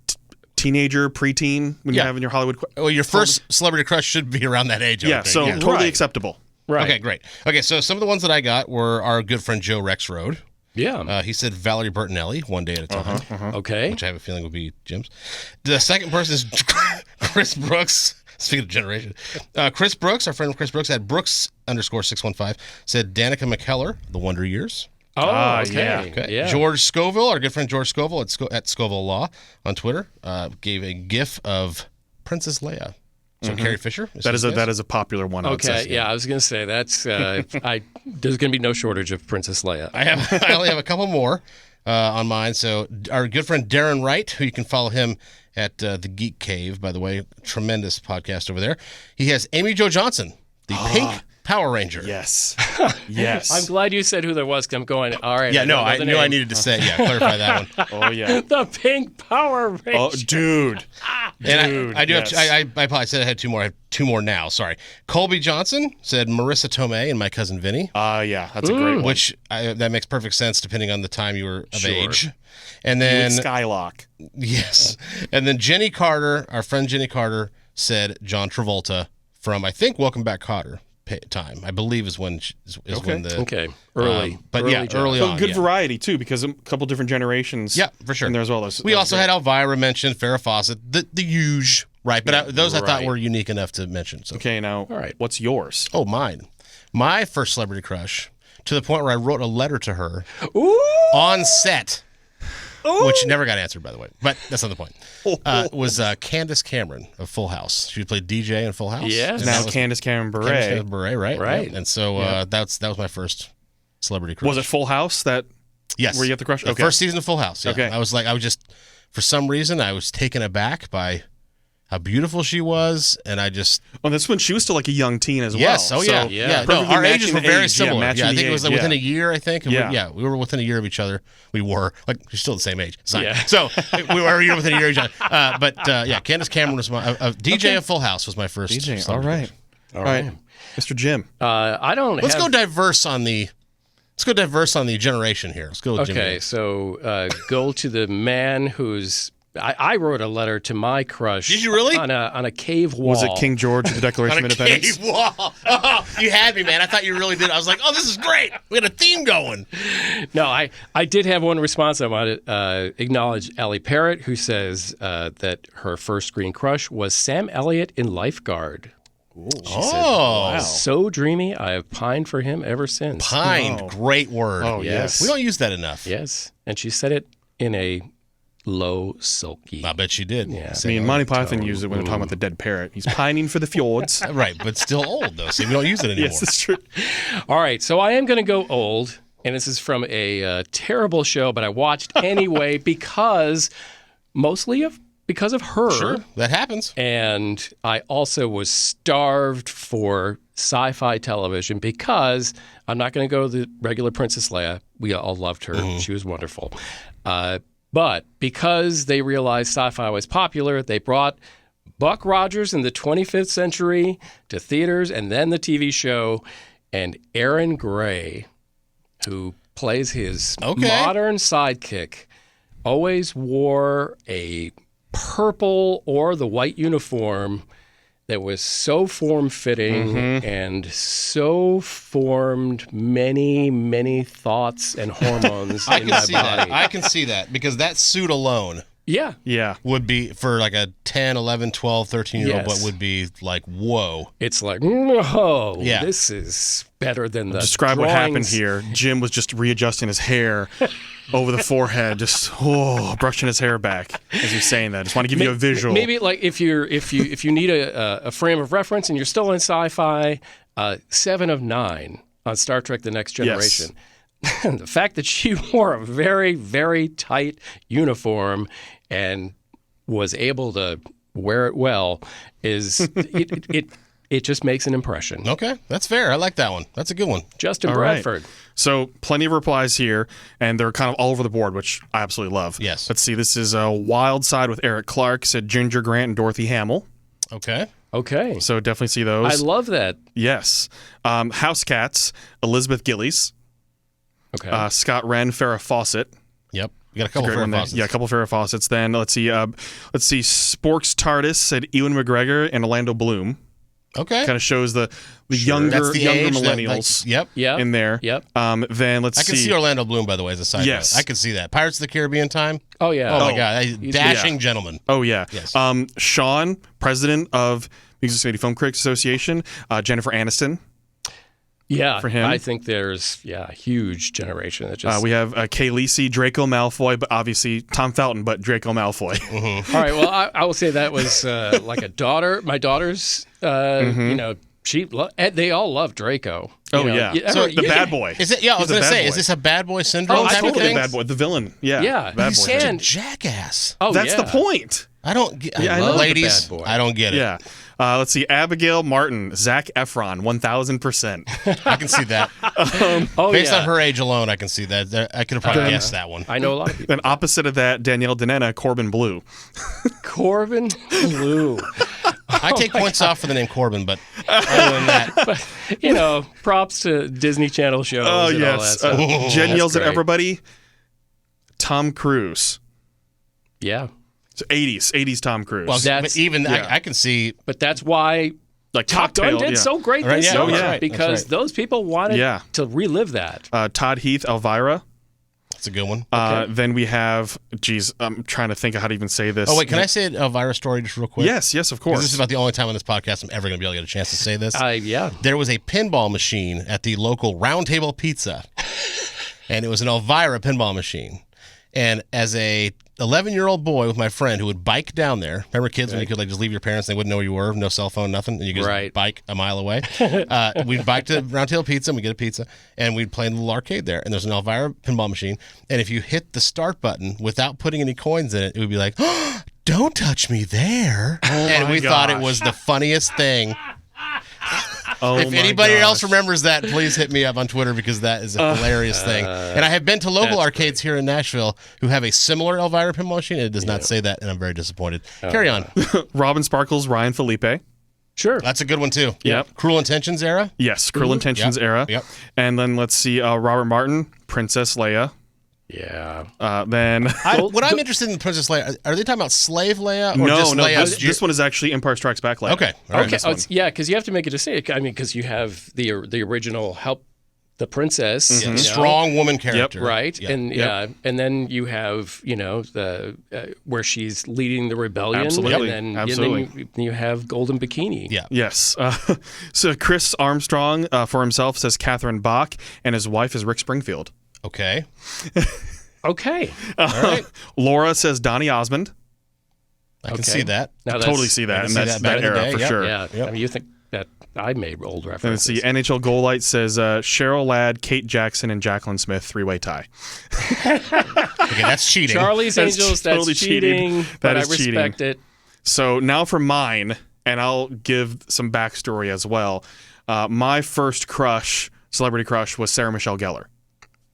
teenager, preteen when you're having your Hollywood. Well, your first celebrity crush should be around that age. I Yeah, would think. so totally Right. acceptable. Right. Okay, great. Okay, so some of the ones that I got were our good friend Joe Rexroad. Yeah. He said Valerie Bertinelli, One Day at a Time, Okay. which I have a feeling would be Jim's. The second person is Chris Brooks. Speaking of generation, Chris Brooks, our friend Chris Brooks, had Brooks_615, said Danica McKellar, The Wonder Years. Oh, okay. yeah. Okay. Yeah. George Scoville, our good friend George Scoville at Scoville Law on Twitter, gave a GIF of Princess Leia. So Carrie Fisher. That is a popular one. I would Okay, say. yeah, I was going to say that's. There's going to be no shortage of Princess Leia. I only have a couple more on mine. So our good friend Darren Wright, who you can follow him at the Geek Cave, by the way, tremendous podcast over there. He has Amy Jo Johnson, the Pink Power Ranger. Yes. Yes. I'm glad you said who there was. 'Cause I'm going. All right. Yeah, no, know I the knew I name. needed to say, clarify that one. Oh yeah. The Pink Power Ranger. Oh, dude. And I do yes. have. I probably said I had two more. I have two more now. Sorry. Colby Johnson said Marissa Tomei and My Cousin Vinny, Yeah, that's a great one. which that makes perfect sense depending on the time you were of Sure. age. And You then would Skylock. yes, and then Jenny Carter, our friend Jenny Carter, said John Travolta from I think Welcome Back, Kotter time. I believe is when when the Okay. Early. but yeah, John. early So on. good yeah. variety too, because a couple different generations. Yeah, for sure. In there as well. We also had Elvira mentioned, Farrah Fawcett, the huge, right? But those I thought right. were unique enough to mention. So. Okay, now All right. what's yours? Oh, mine. My first celebrity crush, to the point where I wrote a letter to her Ooh. on set, which never got answered, by the way. But that's not the point. Was Candace Cameron of Full House. She played DJ in Full House. Yes. And Now that was Candace Cameron Bure. Candace Cameron Bure, right? Right. And so that was my first celebrity crush. Was it Full House that? Yes. Where you have the crush? The Okay. first season of Full House. Yeah. Okay. I was just, for some reason, I was taken aback by how beautiful she was, and I just Well, that's when she was still like a young teen as yes, well. oh yeah, So yeah. yeah. No, perfectly our ages matching were the very age. similar. Yeah, matching I the think it was age, like within yeah. a year. I think. Yeah. We were within a year of each other. We were we're still the same age. It's not. Yeah. So we were a year within a year of each other. But Candace Cameron was my DJ of Full House was my first. DJ, all celebrity right. crush. All right. Mr. Jim. I don't. Let's have, go diverse on the. Let's go diverse on the generation here. Let's go with Jimmy. Okay, so go to the man who's. I wrote a letter to my crush. Did you really? On a cave wall. Was it King George of the Declaration On of a Independence? cave wall. Oh, you had me, man. I thought you really did. I was like, oh, this is great. We had a theme going. No, I did have one response. I want to acknowledge Allie Parrott, who says that her first screen crush was Sam Elliott in Lifeguard. She said, Oh, so dreamy. I have pined for him ever since. pined. Oh. Great word. Oh, yes. We don't use that enough. Yes, and she said it in a low, sulky. I bet she did. Yeah. I mean, Monty Python used it when they're talking about the dead parrot. He's pining for the fjords. Right, but still old, though. See, we don't use it anymore. Yes, that's true. All right, so I am going to go old, and this is from a terrible show, but I watched anyway because of her. Sure, that happens. And I also was starved for sci-fi television because I'm not going to go the regular Princess Leia. We all loved her. She was wonderful. But because they realized sci-fi was popular, they brought Buck Rogers in the 25th century to theaters and then the TV show. And Aaron Gray, who plays his modern sidekick, always wore a purple or the white uniform that was so form-fitting and so formed many, many thoughts and hormones I in can my see body. that. I can see that because that suit alone Yeah. Yeah. would be, for like a 10, 11, 12, 13-year-old, Yes. what would be like, whoa. It's like, no, Yeah. this is better than the Describe what happened drawings. here. Jim was just readjusting his hair over the forehead, just brushing his hair back as he's saying that. Just want to give you a visual. Maybe like if you need a frame of reference and you're still in sci-fi, 7 of 9 on Star Trek: The Next Generation. The fact that she wore a very, very tight uniform and was able to wear it well is it just makes an impression. Okay, that's fair. I like that one. That's a good one. Justin All right. Bradford. So plenty of replies here, and they're kind of all over the board, which I absolutely love. Yes. Let's see. This is a Wild Side with Eric Clark, said Ginger Grant and Dorothy Hamill. Okay. Okay. So definitely see those. I love that. Yes. House Cats, Elizabeth Gillies. Okay. Scott Wren, Farrah Fawcett. Yep. You got a couple of Great one Farrah there. Fawcett's. Yeah, a couple of Farrah Fawcett's. Then let's see. Sporks TARDIS said Ewan McGregor and Orlando Bloom. Okay. Kind of shows the younger That's the age millennials. Yep. Yeah. In there. Yep. Then let's see. I can see Orlando Bloom, by the way, as a side Yes. note. I can see that. Pirates of the Caribbean time. Oh yeah. Oh, my God. Dashing gentleman. Oh yeah. Yes. Sean, president of Music City Film Critics Association. Jennifer Aniston. Yeah. For him. I think there's a huge generation that just. We have Kay Lacey, Draco Malfoy, but obviously Tom Felton, but Draco Malfoy. All right. Well, I will say that was like a daughter. My daughter's. You know, they all love Draco. Oh you know. yeah. So the bad boy. Is it? Yeah, I was He's a going to bad say, boy. is this a bad boy syndrome Oh, type of Totally thing? the bad boy, the villain. Yeah. Yeah. Bad He's boy. Such a And- jackass. Oh, That's yeah. the point. I don't get Yeah, I know. ladies, The bad boy. I don't get it. Yeah. Let's see. Abigail Martin, Zac Efron, 1,000%. I can see that. Oh, Based yeah. on her age alone, I can see that. I could have probably guessed that one. I know a lot of people. Then opposite of that, Danielle Denena, Corbin Blue. Corbin Blue. I take points off for the name Corbin, but other than that, But, you know, props to Disney Channel shows Oh and all that yes. stuff. Jen That's yells at great. everybody. Tom Cruise. Yeah. So 80s Tom Cruise. well, That's- but even yeah. I can see. But that's why like Top Gun Cocktail, did yeah. so great Right, this yeah, summer that's right, because that's right. those people wanted Yeah. to relive that. Todd Heath, Elvira. It's a good one. Then we have, I'm trying to think of how to even say this. Oh wait, can I say an Elvira story just real quick? Yes, of 'Cause course. this is about the only time on this podcast I'm ever going to be able to get a chance to say this. Yeah. There was a pinball machine at the local Round Table Pizza, and it was an Elvira pinball machine. And as a 11-year-old boy with my friend who would bike down there, remember kids when you could like just leave your parents, they wouldn't know where you were, no cell phone, nothing, and you could just Right. bike a mile away. We'd bike to Round Table Pizza, and we'd get a pizza, and we'd play in the little arcade there. And there's an Elvira pinball machine, and if you hit the start button without putting any coins in it, it would be like, oh, don't touch me there. And my we thought it gosh. was the funniest thing. Oh If my anybody else gosh. remembers that, please hit me up on Twitter because that is a hilarious thing. And I have been to local arcades here in Nashville who have a similar Elvira pinball machine. And it does not say that, and I'm very disappointed. Carry on. Robin Sparkles, Ryan Felipe. Sure. That's a good one too. Yep. Cruel Intentions era. Yes, Cruel Intentions Yep. era. Yep. And then let's see, Robert Martin, Princess Leia. Yeah. Then What I'm interested in Princess Leia, are they talking about Slave Leia or no, just Leia? this one is actually Empire Strikes Back Leia. Okay. All right. Okay. Yeah, because you have to make a decision. I mean, because you have the original Help the Princess, you know, Strong woman character. right? Yep. And and then you have the where she's leading the rebellion, Absolutely. and then Absolutely. you have Golden Bikini. Yeah. Yes. So Chris Armstrong for himself says Catherine Bach, and his wife is Rick Springfield. Okay. Okay. All right. Laura says Donny Osmond. I can Okay. see that. Now Totally see that I in see that, that back in the era day, for yep. sure. Yeah. Yep. I mean, you think that I made old And let's references. see, NHL Goalite says Cheryl Ladd, Kate Jackson, and Jacqueline Smith, three-way tie. Okay, that's cheating. Charlie's That's Angels. That's totally cheating. cheating. But That I is cheating. respect it. So now for mine, and I'll give some backstory as well. My first celebrity crush, was Sarah Michelle Gellar,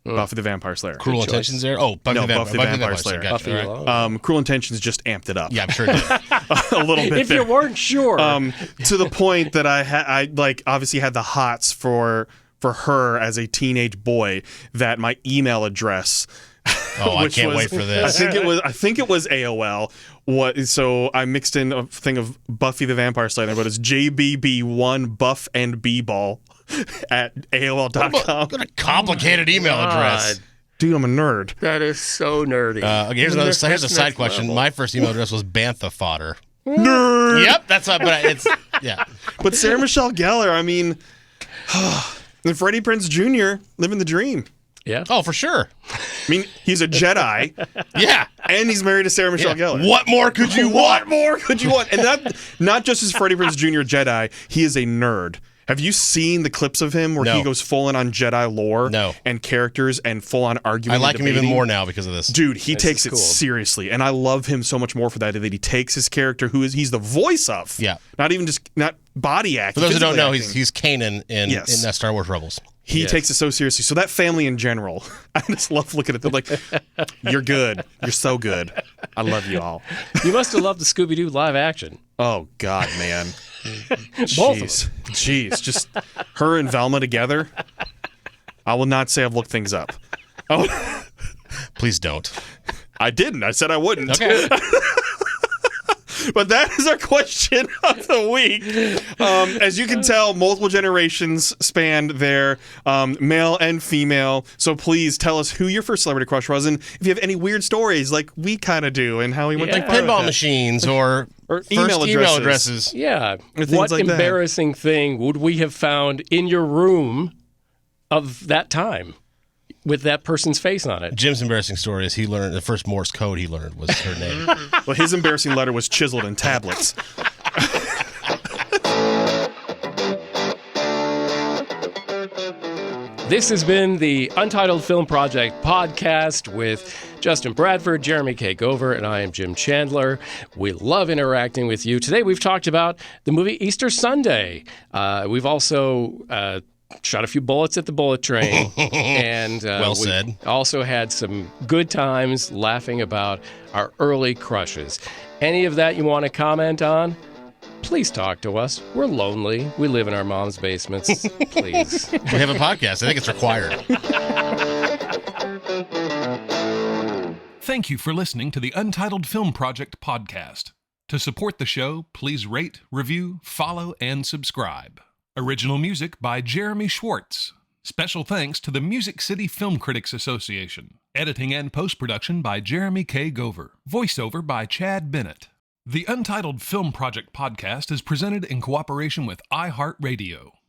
Buffy the Vampire Slayer. Cruel Intentions there. Oh, No, Buffy the Vampire Slayer. Gotcha. Buffy All right. alone. Cruel Intentions just amped it up Yeah, I'm sure it did. a little bit If there. you weren't sure, To the point that I obviously had the hots for her as a teenage boy, that my email address. Oh, I which can't was- wait for this. I think it was AOL. So I mixed in a thing of Buffy the Vampire Slayer, but it's JBB1 Buff and B-Ball at AOL.com. What a complicated email address. God, Dude, I'm a nerd. that is so nerdy. Okay, here's a side Next question. level. My first email address was Bantha Fodder. Nerd. Yep, that's what. But it's yeah. But Sarah Michelle Gellar, I mean, and Freddie Prinze Jr. living the dream. Yeah. Oh, for sure. I mean, he's a Jedi, Yeah. and he's married to Sarah Michelle Gellar. What more could you want? What more could you want? And that, not just as Freddie Prinze Jr. Jedi, he is a nerd. Have you seen the clips of him where No. he goes full in on Jedi lore No. and characters and full on arguing? I like and him even debating? more now because of this. Dude, he takes is it cool. seriously, and I love him so much more for that. That he takes his character, he's the voice of, Yeah. not body acting. For those who don't know, physically he's Kanan in Yes. Star Wars Rebels. He Yes. takes it so seriously. So that family in general, I just love looking at them like, you're good, you're so good, I love you all. You must have loved the Scooby-Doo live action. Oh God, man. Both of Jeez, just her and Velma together. I will not say I've looked things up. Oh, Please don't. I didn't. I said I wouldn't. Okay. But that is our question of the week. As you can tell, multiple generations spanned there, male and female. So please tell us who your first celebrity crush was, and if you have any weird stories like we kind of do, and how we went Yeah. like Pinball machines or email email addresses. addresses. Yeah. Or things What like that. embarrassing thing would we have found in your room of that time with that person's face on it? Jim's embarrassing story is he learned the first Morse code he learned was her name. Well, his embarrassing letter was chiseled in tablets. This has been the Untitled Film Project Podcast with Justin Bradford, Jeremy K. Gover, and I am Jim Chandler. We love interacting with you. Today we've talked about the movie Easter Sunday. We've also shot a few bullets at the bullet train. And Well said. Also had some good times laughing about our early crushes. Any of that you want to comment on? Please talk to us. We're lonely. We live in our mom's basements. Please. We have a podcast. I think it's required. Thank you for listening to the Untitled Film Project Podcast. To support the show, please rate, review, follow, and subscribe. Original music by Jeremy Schwartz. Special thanks to the Music City Film Critics Association. Editing and post-production by Jeremy K. Gover. Voiceover by Chad Bennett. The Untitled Film Project Podcast is presented in cooperation with iHeartRadio.